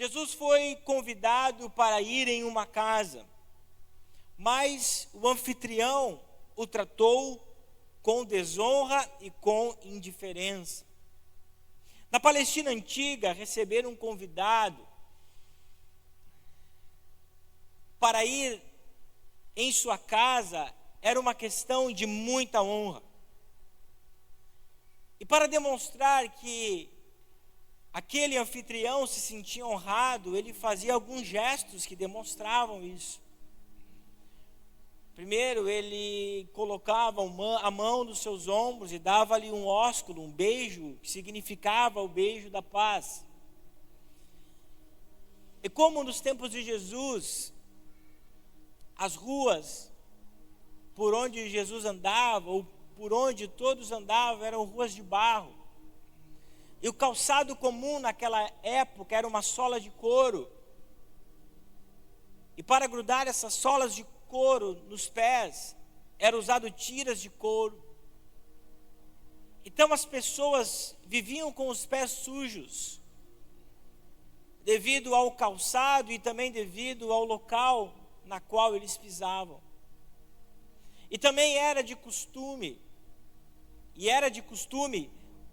Jesus foi convidado para ir em uma casa, mas o anfitrião o tratou com desonra e com indiferença. Na Palestina antiga, receber um convidado para ir em sua casa era uma questão de muita honra. E para demonstrar que aquele anfitrião se sentia honrado, ele fazia alguns gestos que demonstravam isso. Primeiro, ele colocava a mão nos seus ombros e dava-lhe um ósculo, um beijo, que significava o beijo da paz. E como nos tempos de Jesus, as ruas por onde Jesus andava, ou por onde todos andavam, eram ruas de barro. E o calçado comum naquela época era uma sola de couro. E para grudar essas solas de couro nos pés, era usado tiras de couro. Então as pessoas viviam com os pés sujos, devido ao calçado e também devido ao local na qual eles pisavam. E também era de costume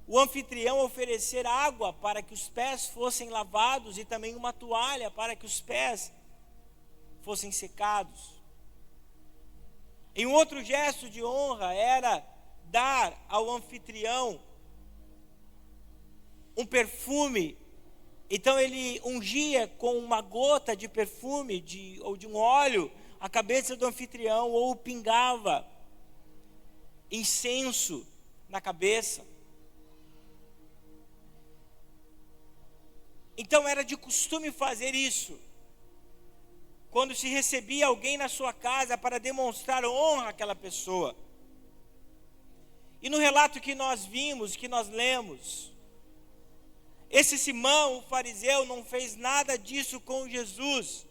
o anfitrião oferecer água para que os pés fossem lavados e também uma toalha para que os pés fossem secados. E um outro gesto de honra era dar ao anfitrião um perfume. Então ele ungia com uma gota de perfume ou de um óleo a cabeça do anfitrião, ou pingava incenso na cabeça. Então era de costume fazer isso quando se recebia alguém na sua casa, para demonstrar honra àquela pessoa. E no relato que nós vimos, que nós lemos, esse Simão, o fariseu, não fez nada disso com Jesus.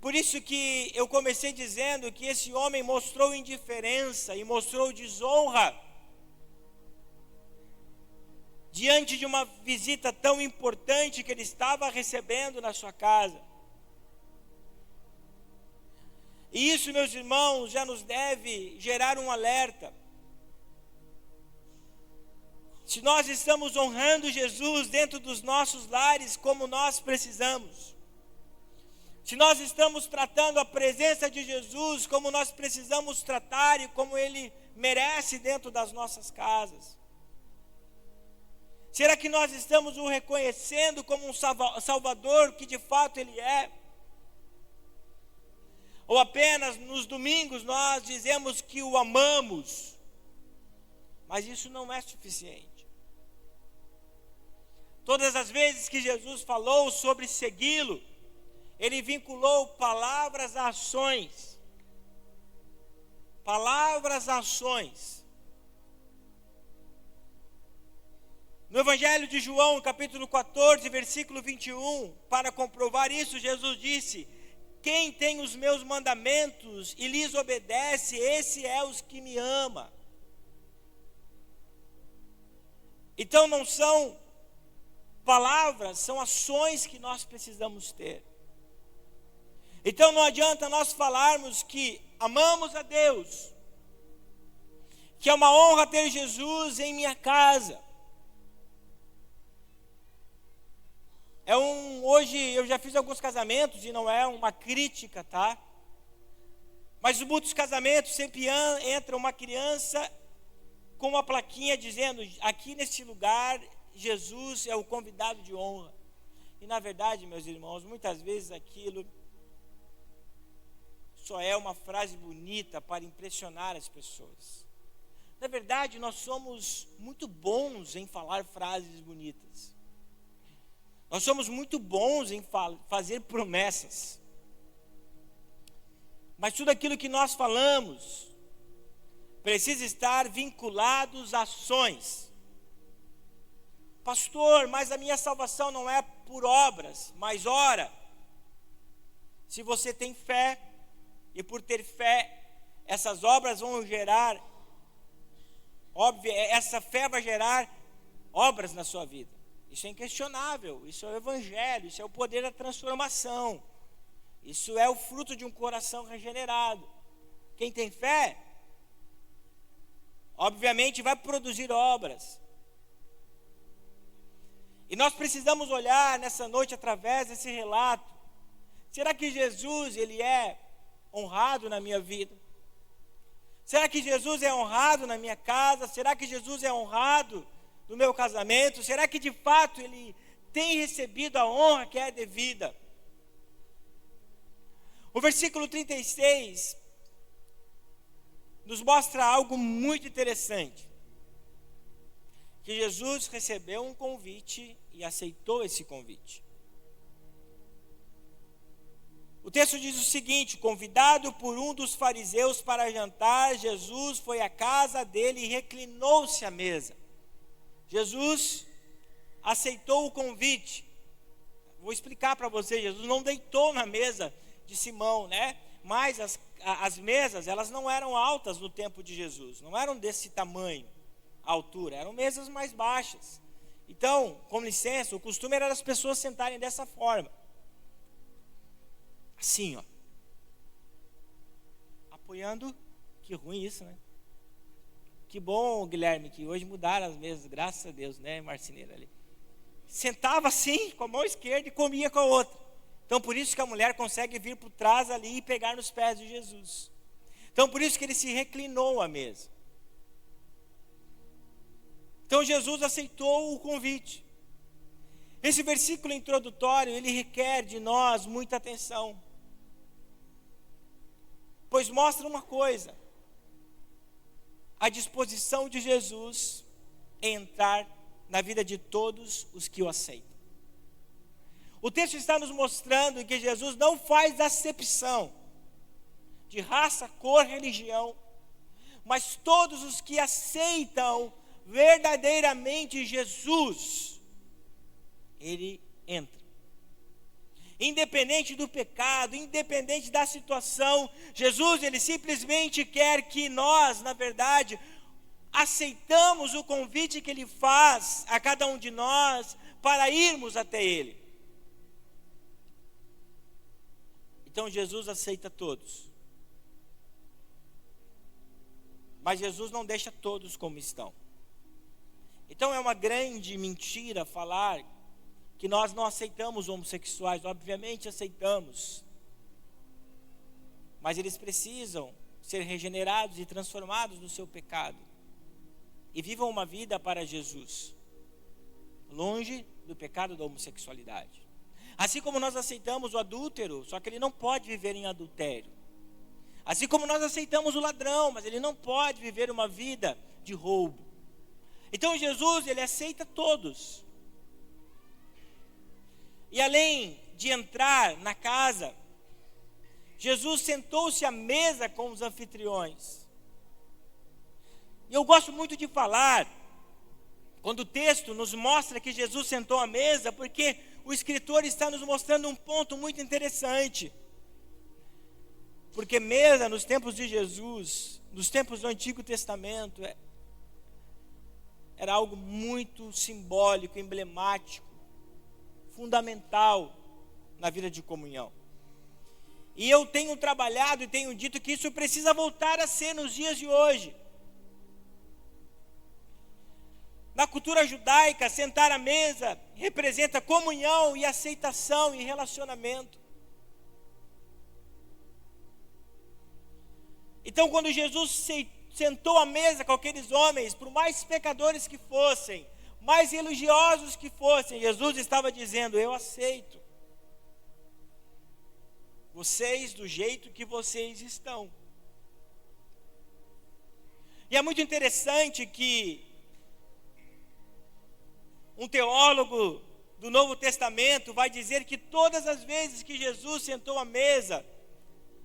Por isso que eu comecei dizendo que esse homem mostrou indiferença e mostrou desonra diante de uma visita tão importante que ele estava recebendo na sua casa. E isso, meus irmãos, já nos deve gerar um alerta. Se nós estamos honrando Jesus dentro dos nossos lares como nós precisamos, se nós estamos tratando a presença de Jesus como nós precisamos tratar e como Ele merece dentro das nossas casas, será que nós estamos o reconhecendo como um Salvador que de fato Ele é? Ou apenas nos domingos nós dizemos que o amamos, mas isso não é suficiente. Todas as vezes que Jesus falou sobre segui-lo, Ele vinculou palavras a ações. Palavras a ações. No Evangelho de João, capítulo 14, versículo 21, para comprovar isso, Jesus disse: quem tem os meus mandamentos e lhes obedece, esse é os que me ama. Então não são palavras, são ações que nós precisamos ter. Então não adianta nós falarmos que amamos a Deus, que é uma honra ter Jesus em minha casa. Hoje eu já fiz alguns casamentos e não é uma crítica, tá? Mas muitos casamentos sempre entra uma criança com uma plaquinha dizendo: aqui neste lugar Jesus é o convidado de honra. E na verdade, meus irmãos, muitas vezes aquilo só é uma frase bonita para impressionar as pessoas. Na verdade, nós somos muito bons em falar frases bonitas. Nós somos muito bons em fazer promessas. Mas tudo aquilo que nós falamos precisa estar vinculados a ações. Pastor, mas a minha salvação não é por obras. Mas ora, se você tem fé, e por ter fé, essas obras vão gerar, essa fé vai gerar obras na sua vida. Isso é inquestionável, isso é o evangelho, isso é o poder da transformação. Isso é o fruto de um coração regenerado. Quem tem fé, obviamente vai produzir obras. E nós precisamos olhar nessa noite através desse relato. Será que Jesus, ele é honrado na minha vida? Será que Jesus é honrado na minha casa? Será que Jesus é honrado no meu casamento? Será que de fato ele tem recebido a honra que é devida? O versículo 36 nos mostra algo muito interessante. Que Jesus recebeu um convite e aceitou esse convite. O texto diz o seguinte: convidado por um dos fariseus para jantar, Jesus foi à casa dele e reclinou-se à mesa. Jesus aceitou o convite. Vou explicar para você, Jesus não deitou na mesa de Simão, né? Mas as mesas, elas não eram altas no tempo de Jesus, não eram desse tamanho, a altura, eram mesas mais baixas. Então, com licença, o costume era das pessoas sentarem dessa forma. Assim, ó. Apoiando, que ruim isso, né? Que bom, Guilherme, que hoje mudaram as mesas, graças a Deus, né, marceneiro ali. Sentava assim, com a mão esquerda e comia com a outra. Então, por isso que a mulher consegue vir por trás ali e pegar nos pés de Jesus. Então, por isso que ele se reclinou à mesa. Então, Jesus aceitou o convite. Esse versículo introdutório, ele requer de nós muita atenção. Pois mostra uma coisa: a disposição de Jesus em entrar na vida de todos os que o aceitam. O texto está nos mostrando que Jesus não faz acepção de raça, cor, religião, mas todos os que aceitam verdadeiramente Jesus, ele entra. Independente do pecado, independente da situação, Jesus, ele simplesmente quer que nós, na verdade, aceitamos o convite que ele faz a cada um de nós para irmos até ele. Então Jesus aceita todos. Mas Jesus não deixa todos como estão. Então é uma grande mentira falar que nós não aceitamos homossexuais. Obviamente aceitamos. Mas eles precisam ser regenerados e transformados do seu pecado. E vivam uma vida para Jesus, longe do pecado da homossexualidade. Assim como nós aceitamos o adúltero, só que ele não pode viver em adultério. Assim como nós aceitamos o ladrão, mas ele não pode viver uma vida de roubo. Então Jesus, ele aceita todos. E além de entrar na casa, Jesus sentou-se à mesa com os anfitriões. E eu gosto muito de falar, quando o texto nos mostra que Jesus sentou à mesa, porque o escritor está nos mostrando um ponto muito interessante. Porque mesa nos tempos de Jesus, nos tempos do Antigo Testamento, era algo muito simbólico, emblemático, fundamental na vida de comunhão. E eu tenho trabalhado e tenho dito que isso precisa voltar a ser nos dias de hoje. Na cultura judaica, sentar à mesa representa comunhão e aceitação e relacionamento. Então, quando Jesus sentou à mesa com aqueles homens, por mais pecadores que fossem, mais religiosos que fossem, Jesus estava dizendo: eu aceito vocês do jeito que vocês estão. E é muito interessante que um teólogo do Novo Testamento vai dizer que todas as vezes que Jesus sentou à mesa,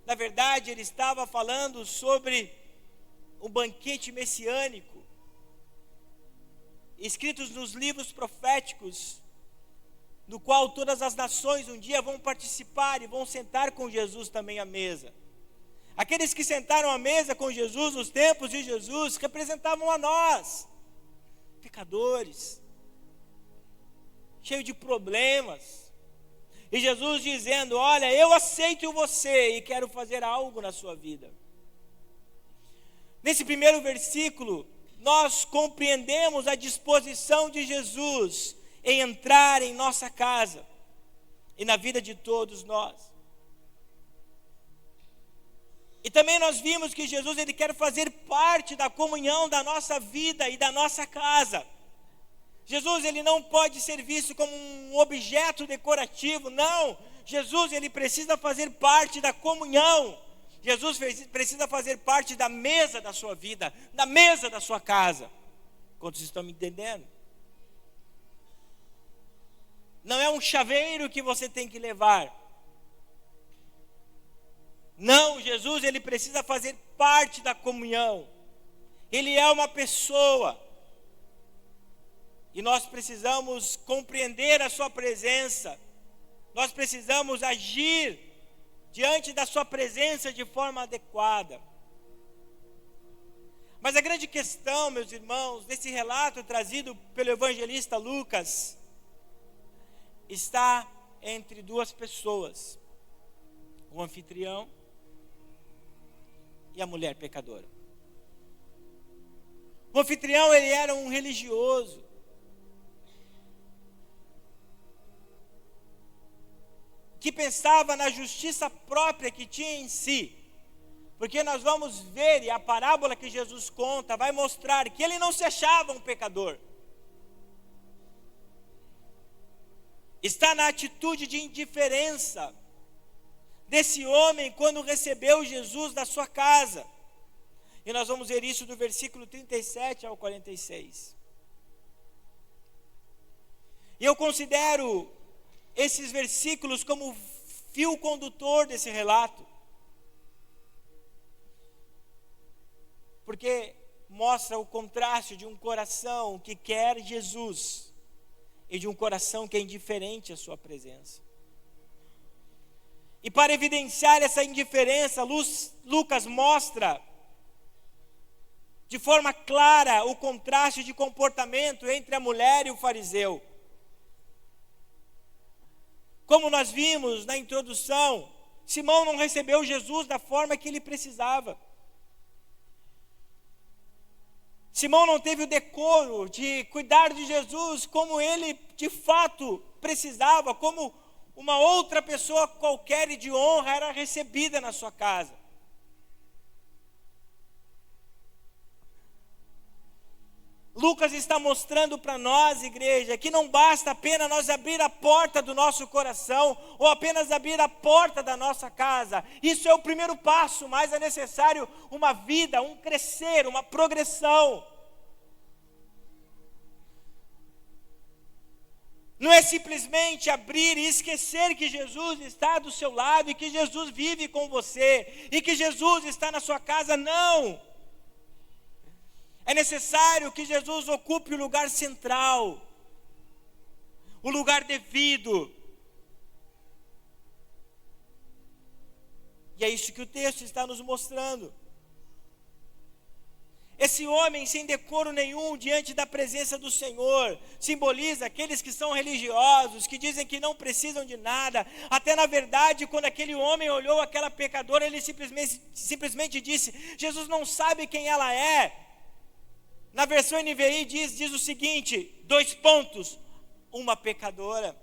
na verdade ele estava falando sobre o banquete messiânico, escritos nos livros proféticos, no qual todas as nações um dia vão participar e vão sentar com Jesus também à mesa. Aqueles que sentaram à mesa com Jesus nos tempos de Jesus representavam a nós, pecadores. cheio de problemas. E Jesus dizendo: olha, eu aceito você e quero fazer algo na sua vida. Nesse primeiro versículo, nós compreendemos a disposição de Jesus em entrar em nossa casa e na vida de todos nós. E também nós vimos que Jesus, ele quer fazer parte da comunhão da nossa vida e da nossa casa. Jesus, ele não pode ser visto como um objeto decorativo, não. Jesus, ele precisa fazer parte da comunhão. Jesus precisa fazer parte da mesa da sua vida, da mesa da sua casa. Quantos estão me entendendo? Não é um chaveiro que você tem que levar. Não, Jesus, ele precisa fazer parte da comunhão. Ele é uma pessoa. E nós precisamos compreender a sua presença. Nós precisamos agir diante da sua presença de forma adequada. Mas a grande questão, meus irmãos, desse relato trazido pelo evangelista Lucas, está entre duas pessoas: o anfitrião e a mulher pecadora. O anfitrião, ele era um religioso, que pensava na justiça própria que tinha em si. Porque nós vamos ver, e a parábola que Jesus conta vai mostrar que ele não se achava um pecador. Está na atitude de indiferença desse homem quando recebeu Jesus da sua casa. E nós vamos ver isso do versículo 37 ao 46. E eu considero esses versículos como fio condutor desse relato, porque mostra o contraste de um coração que quer Jesus e de um coração que é indiferente à sua presença. E para evidenciar essa indiferença, Lucas mostra de forma clara o contraste de comportamento entre a mulher e o fariseu. Como nós vimos na introdução, Simão não recebeu Jesus da forma que ele precisava. Simão não teve o decoro de cuidar de Jesus como ele de fato precisava, como uma outra pessoa qualquer e de honra era recebida na sua casa. Lucas está mostrando para nós, igreja, que não basta apenas nós abrir a porta do nosso coração ou apenas abrir a porta da nossa casa. Isso é o primeiro passo, mas é necessário uma vida, um crescer, uma progressão. Não é simplesmente abrir e esquecer que Jesus está do seu lado e que Jesus vive com você e que Jesus está na sua casa, não. É necessário que Jesus ocupe o lugar central, o lugar devido. E é isso que o texto está nos mostrando. Esse homem sem decoro nenhum diante da presença do Senhor simboliza aqueles que são religiosos, que dizem que não precisam de nada. Até na verdade, quando aquele homem olhou aquela pecadora, ele simplesmente disse: Jesus não sabe quem ela é. Na versão NVI diz o seguinte, 2 pontos, uma pecadora.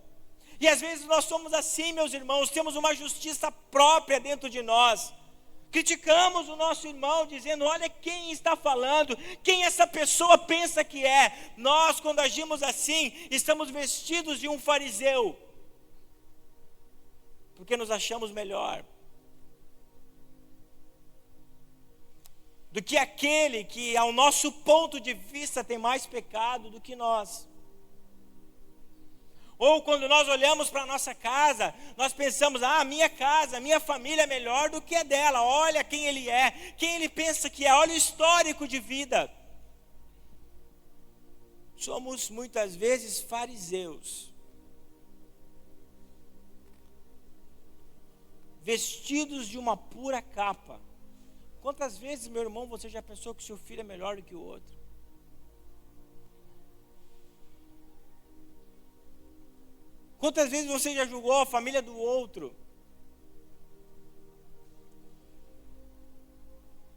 E às vezes nós somos assim, meus irmãos, temos uma justiça própria dentro de nós. Criticamos o nosso irmão dizendo: olha quem está falando, quem essa pessoa pensa que é. Nós, quando agimos assim, estamos vestidos de um fariseu, porque nos achamos melhor do que aquele que, ao nosso ponto de vista, tem mais pecado do que nós. Ou quando nós olhamos para a nossa casa, nós pensamos: a minha casa, a minha família é melhor do que a dela. Olha quem ele é, quem ele pensa que é, olha o histórico de vida. Somos muitas vezes fariseus, vestidos de uma pura capa. Quantas vezes, meu irmão, você já pensou que seu filho é melhor do que o outro? Quantas vezes você já julgou a família do outro?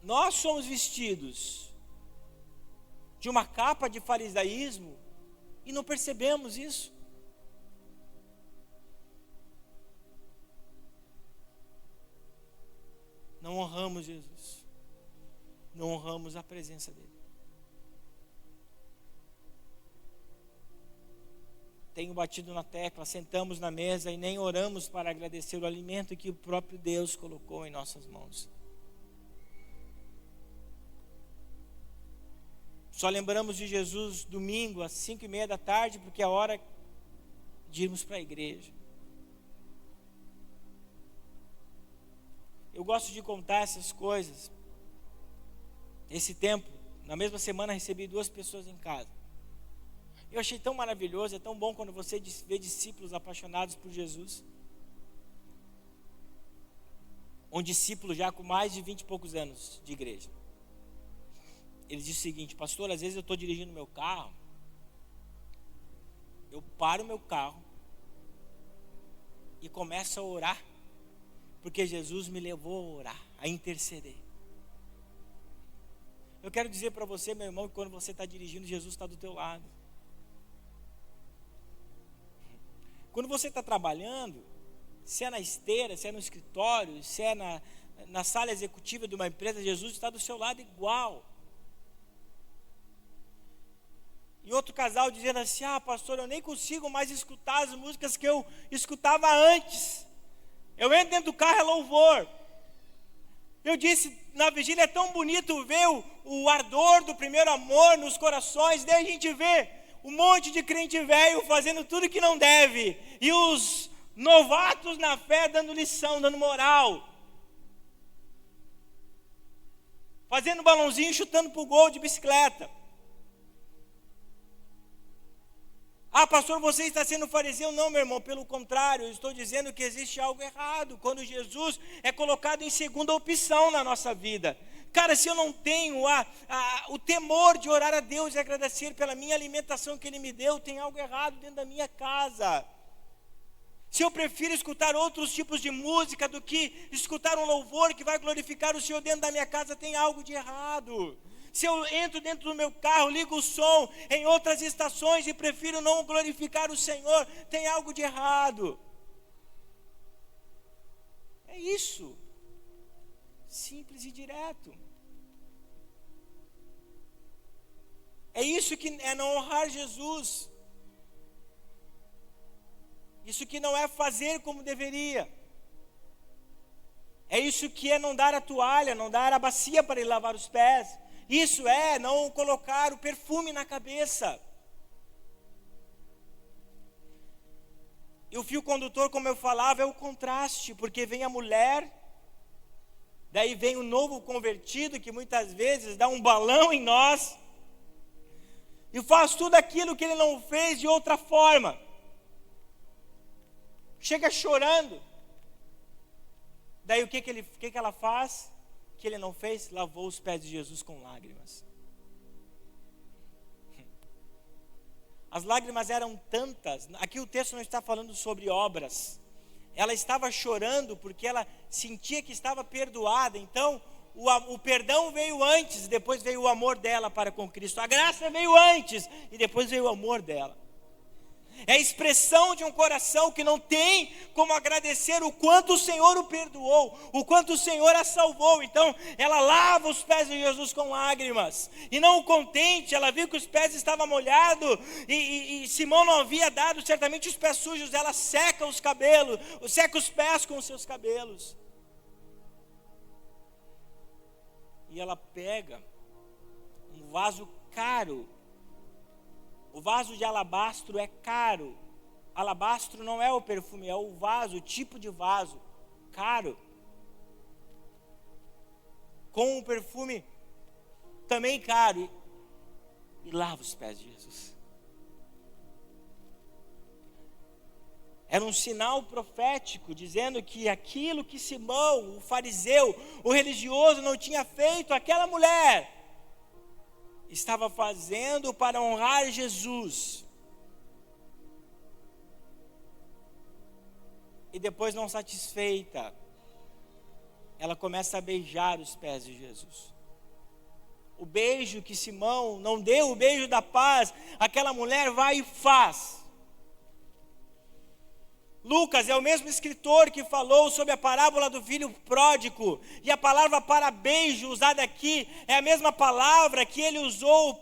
Nós somos vestidos de uma capa de farisaísmo e não percebemos isso. Não honramos Jesus. Não honramos a presença dele. Tenho batido na tecla, sentamos na mesa e nem oramos para agradecer o alimento que o próprio Deus colocou em nossas mãos. Só lembramos de Jesus domingo às 5:30 da tarde, porque é a hora de irmos para a igreja. Eu gosto de contar essas coisas. Esse tempo, na mesma semana, recebi 2 pessoas em casa. Eu achei tão maravilhoso, é tão bom quando você vê discípulos apaixonados por Jesus. Um discípulo já com mais de 20 e poucos anos de igreja. Ele disse o seguinte: pastor, às vezes eu estou dirigindo meu carro, eu paro meu carro e começo a orar, porque Jesus me levou a orar, a interceder. Eu quero dizer para você, meu irmão, que quando você está dirigindo, Jesus está do teu lado. Quando você está trabalhando, se é na esteira, se é no escritório, se é na sala executiva de uma empresa, Jesus está do seu lado igual. E outro casal dizendo assim: pastor, eu nem consigo mais escutar as músicas que eu escutava antes. Eu entro dentro do carro, é louvor. Eu disse, na vigília é tão bonito ver o ardor do primeiro amor nos corações. Daí a gente vê um monte de crente velho fazendo tudo que não deve. E os novatos na fé dando lição, dando moral. Fazendo balãozinho, chutando pro gol de bicicleta. Pastor, você está sendo fariseu? Não, meu irmão, pelo contrário, eu estou dizendo que existe algo errado quando Jesus é colocado em segunda opção na nossa vida. Cara, se eu não tenho o temor de orar a Deus e agradecer pela minha alimentação que Ele me deu, tem algo errado dentro da minha casa. Se eu prefiro escutar outros tipos de música do que escutar um louvor que vai glorificar o Senhor dentro da minha casa, tem algo de errado. Se eu entro dentro do meu carro, ligo o som em outras estações e prefiro não glorificar o Senhor, tem algo de errado. É isso. Simples e direto. É isso que é não honrar Jesus. Isso que não é fazer como deveria. É isso que é não dar a toalha, não dar a bacia para ele lavar os pés. Isso é não colocar o perfume na cabeça. E o fio condutor, como eu falava, é o contraste, porque vem a mulher, daí vem o novo convertido, que muitas vezes dá um balão em nós, e faz tudo aquilo que ele não fez de outra forma. Chega chorando. Daí o que ela faz? Que ele não fez? Lavou os pés de Jesus com lágrimas. As lágrimas eram tantas. Aqui o texto não está falando sobre obras. Ela estava chorando porque ela sentia que estava perdoada. Então o perdão veio antes, depois veio o amor dela para com Cristo. A graça veio antes e depois veio o amor dela. É a expressão de um coração que não tem como agradecer o quanto o Senhor o perdoou, o quanto o Senhor a salvou. Então ela lava os pés de Jesus com lágrimas. E não contente, ela viu que os pés estavam molhados e Simão não havia dado certamente os pés sujos. Ela seca os cabelos, seca os pés com os seus cabelos. E ela pega um vaso caro. O vaso de alabastro é caro. Alabastro não é o perfume, é o vaso, o tipo de vaso, caro. Com um perfume também caro. E lava os pés de Jesus. Era um sinal profético, dizendo que aquilo que Simão, o fariseu, o religioso, não tinha feito, aquela mulher estava fazendo para honrar Jesus. E depois, não satisfeita, ela começa a beijar os pés de Jesus. O beijo que Simão não deu, o beijo da paz, aquela mulher vai e faz. Lucas é o mesmo escritor que falou sobre a parábola do filho pródigo. E a palavra para beijo usada aqui é a mesma palavra que ele usou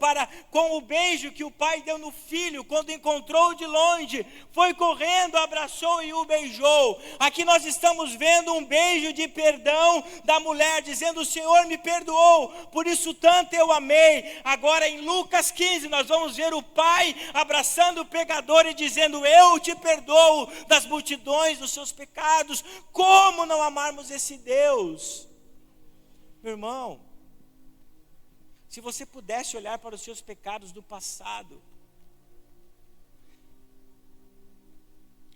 com o beijo que o pai deu no filho quando encontrou de longe. Foi correndo, abraçou e o beijou. Aqui nós estamos vendo um beijo de perdão da mulher, dizendo: o Senhor me perdoou, por isso tanto eu amei. Agora em Lucas 15 nós vamos ver o pai abraçando o pecador e dizendo: eu te perdoo das multidões dos seus pecados. Como não amarmos esse Deus? Meu irmão, se você pudesse olhar para os seus pecados do passado,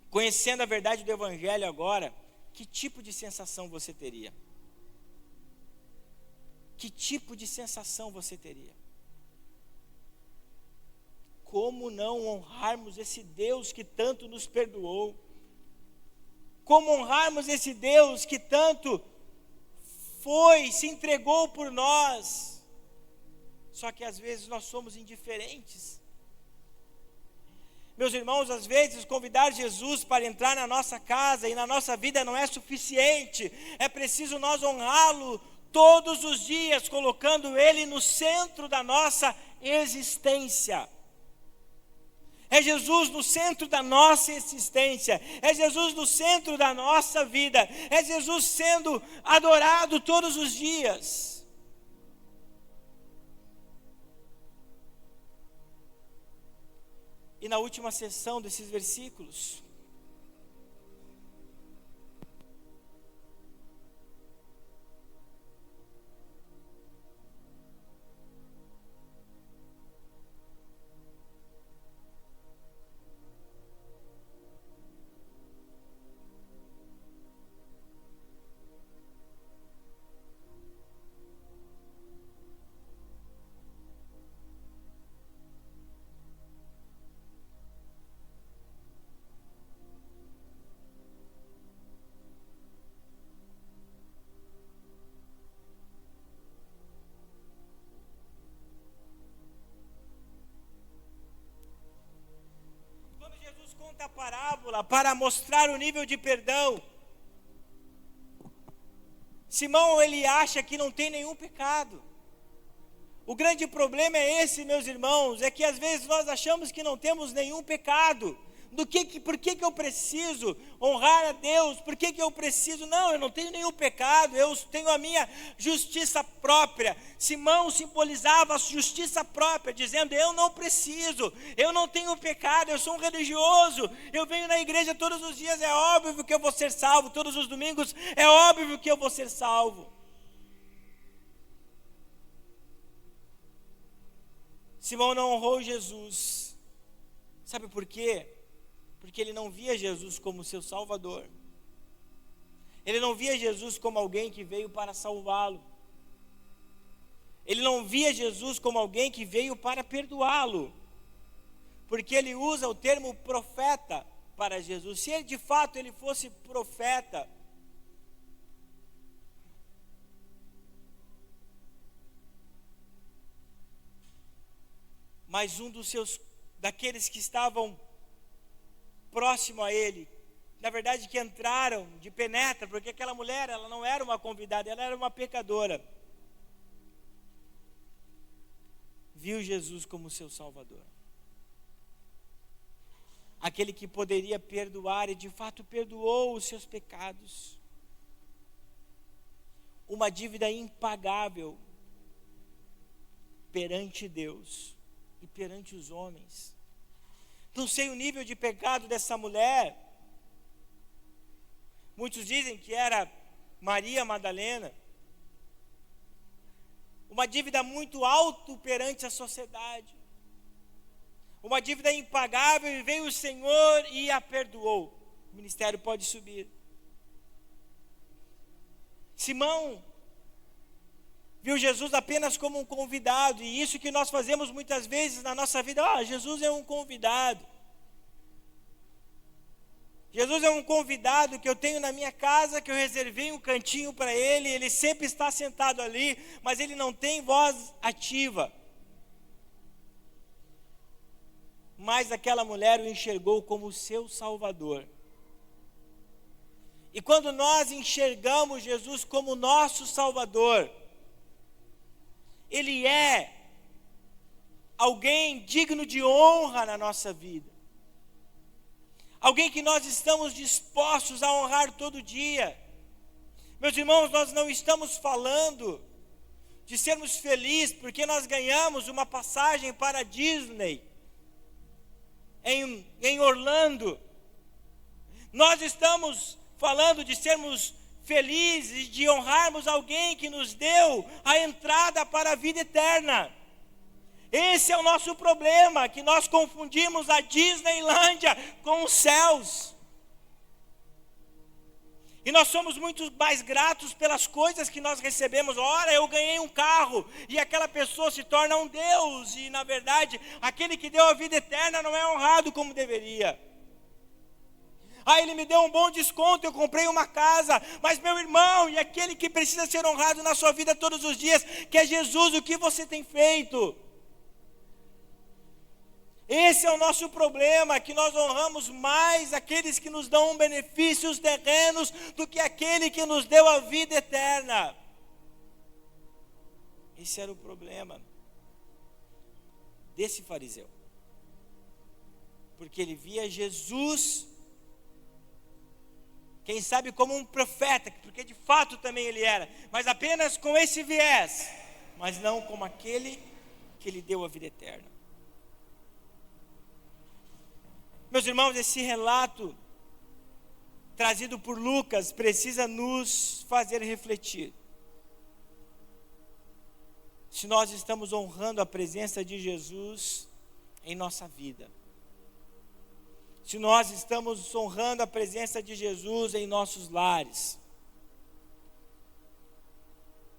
conhecendo a verdade do Evangelho agora, que tipo de sensação você teria? Que tipo de sensação você teria? Como não honrarmos esse Deus que tanto nos perdoou? Como honrarmos esse Deus que tanto se entregou por nós? Só que às vezes nós somos indiferentes. Meus irmãos, às vezes convidar Jesus para entrar na nossa casa e na nossa vida não é suficiente. É preciso nós honrá-lo todos os dias, colocando Ele no centro da nossa existência. É Jesus no centro da nossa existência, é Jesus no centro da nossa vida, é Jesus sendo adorado todos os dias. E na última sessão desses versículos, a parábola para mostrar o nível de perdão, Simão, ele acha que não tem nenhum pecado. O grande problema é esse, meus irmãos, é que às vezes nós achamos que não temos nenhum pecado. Por que eu preciso honrar a Deus? Por que eu preciso? Não, eu não tenho nenhum pecado, eu tenho a minha justiça própria. Simão simbolizava a justiça própria, dizendo: eu não preciso, eu não tenho pecado, eu sou um religioso, eu venho na igreja todos os dias, é óbvio que eu vou ser salvo, todos os domingos é óbvio que eu vou ser salvo. Simão não honrou Jesus. Sabe por quê? Porque ele não via Jesus como seu Salvador. Ele não via Jesus como alguém que veio para salvá-lo. Ele não via Jesus como alguém que veio para perdoá-lo. Porque ele usa o termo profeta para Jesus. Se ele de fato ele fosse profeta, mas um daqueles que estavam próximo a ele, na verdade que entraram de penetra, porque aquela mulher, ela não era uma convidada, ela era uma pecadora, viu Jesus como seu Salvador, aquele que poderia perdoar, e de fato perdoou os seus pecados, uma dívida impagável perante Deus e perante os homens. Não sei o nível de pecado dessa mulher. Muitos dizem que era Maria Madalena. Uma dívida muito alta perante a sociedade. Uma dívida impagável, e veio o Senhor e a perdoou. O ministério pode subir. Simão viu Jesus apenas como um convidado, e isso que nós fazemos muitas vezes na nossa vida: Jesus é um convidado. Jesus é um convidado que eu tenho na minha casa, que eu reservei um cantinho para ele, ele sempre está sentado ali, mas ele não tem voz ativa. Mas aquela mulher o enxergou como seu Salvador. E quando nós enxergamos Jesus como nosso Salvador, Ele é alguém digno de honra na nossa vida. Alguém que nós estamos dispostos a honrar todo dia. Meus irmãos, nós não estamos falando de sermos felizes porque nós ganhamos uma passagem para a Disney em Orlando. Nós estamos falando de sermos felizes, de honrarmos alguém que nos deu a entrada para a vida eterna. Esse é o nosso problema, que nós confundimos a Disneylândia com os céus. E nós somos muito mais gratos pelas coisas que nós recebemos. Ora, eu ganhei um carro, e aquela pessoa se torna um Deus, e na verdade, aquele que deu a vida eterna não é honrado como deveria. Ah, ele me deu um bom desconto, eu comprei uma casa, mas meu irmão, e aquele que precisa ser honrado na sua vida todos os dias, que é Jesus, o que você tem feito? Esse é o nosso problema, que nós honramos mais aqueles que nos dão benefícios terrenos do que aquele que nos deu a vida eterna. Esse era o problema desse fariseu. Porque ele via Jesus, quem sabe como um profeta, porque de fato também ele era, mas apenas com esse viés, mas não como aquele que lhe deu a vida eterna. Meus irmãos, esse relato trazido por Lucas precisa nos fazer refletir. Se nós estamos honrando a presença de Jesus em nossa vida. Se nós estamos honrando a presença de Jesus em nossos lares.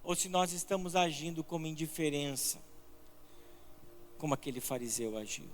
Ou se nós estamos agindo como indiferença, como aquele fariseu agiu.